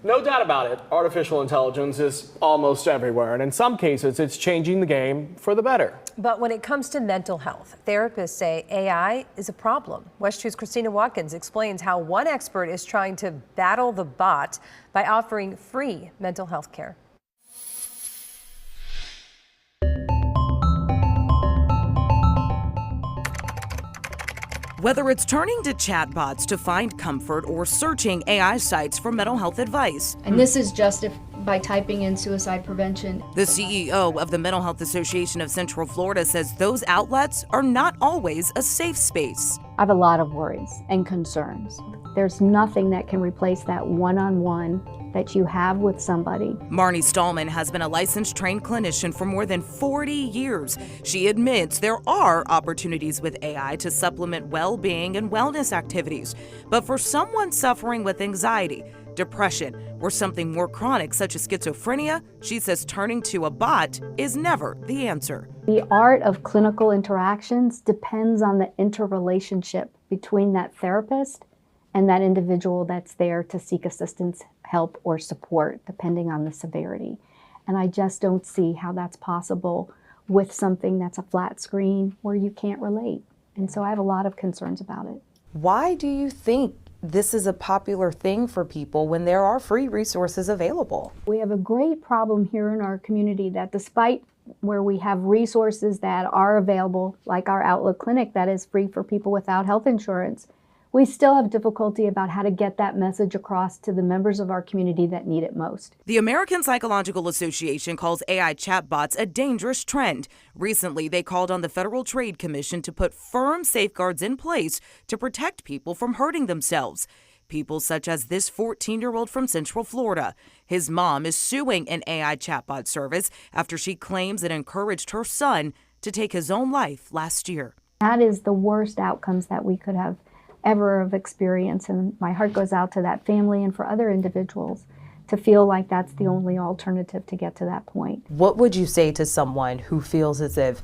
No doubt about it, artificial intelligence is almost everywhere, and in some cases, it's changing the game for the better. But when it comes to mental health, therapists say AI is a problem. West 2's Christina Watkins explains how one expert is trying to battle the bot by offering free mental health care. Whether it's turning to chatbots to find comfort or searching AI sites for mental health advice. And this is just by typing in suicide prevention. The CEO of the Mental Health Association of Central Florida says those outlets are not always a safe space. I have a lot of worries and concerns. There's nothing that can replace that one-on-one that you have with somebody. Marnie Stallman has been a licensed trained clinician for more than 40 years. She admits there are opportunities with AI to supplement well-being and wellness activities. But for someone suffering with anxiety, depression, or something more chronic such as schizophrenia, she says turning to a bot is never the answer. The art of clinical interactions depends on the interrelationship between that therapist and that individual that's there to seek assistance, help, or support, depending on the severity. And I just don't see how that's possible with something that's a flat screen where you can't relate. And so I have a lot of concerns about it. Why do you think this is a popular thing for people when there are free resources available? We have a great problem here in our community that despite where we have resources that are available, like our Outlook Clinic that is free for people without health insurance, we still have difficulty about how to get that message across to the members of our community that need it most. The American Psychological Association calls AI chatbots a dangerous trend. Recently, they called on the Federal Trade Commission to put firm safeguards in place to protect people from hurting themselves. People such as this 14-year-old from Central Florida. His mom is suing an AI chatbot service after she claims it encouraged her son to take his own life last year. That is the worst outcomes that we could have ever have experienced, and my heart goes out to that family and for other individuals to feel like that's the only alternative to get to that point. What would you say to someone who feels as if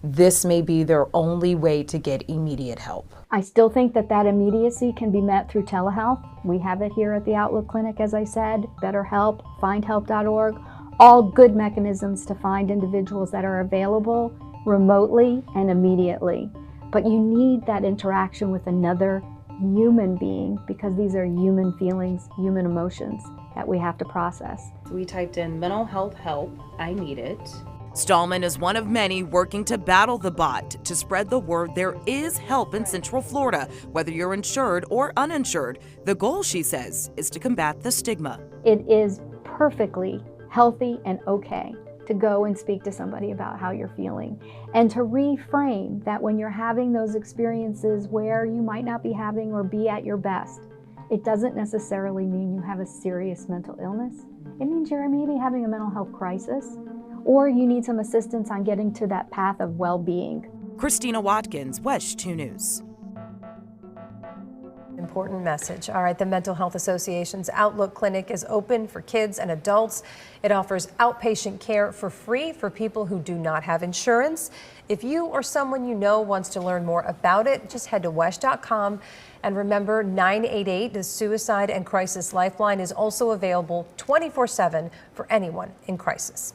this may be their only way to get immediate help? I still think that that immediacy can be met through telehealth. We have it here at the Outlook Clinic, as I said, BetterHelp, FindHelp.org, all good mechanisms to find individuals that are available remotely and immediately. But you need that interaction with another human being because these are human feelings, human emotions that we have to process. We typed in mental health help, I need it. Stallman is one of many working to battle the bot to spread the word there is help in Central Florida, whether you're insured or uninsured. The goal, she says, is to combat the stigma. It is perfectly healthy and okay to go and speak to somebody about how you're feeling and to reframe that when you're having those experiences where you might not be having or be at your best, it doesn't necessarily mean you have a serious mental illness. It means you're maybe having a mental health crisis or you need some assistance on getting to that path of well-being. Christina Watkins, West 2 News. Important message. All right, the Mental Health Association's Outlook Clinic is open for kids and adults. It offers outpatient care for free for people who do not have insurance. If you or someone you know wants to learn more about it, just head to WESH.com. And remember, 988, the Suicide and Crisis Lifeline, is also available 24/7 for anyone in crisis.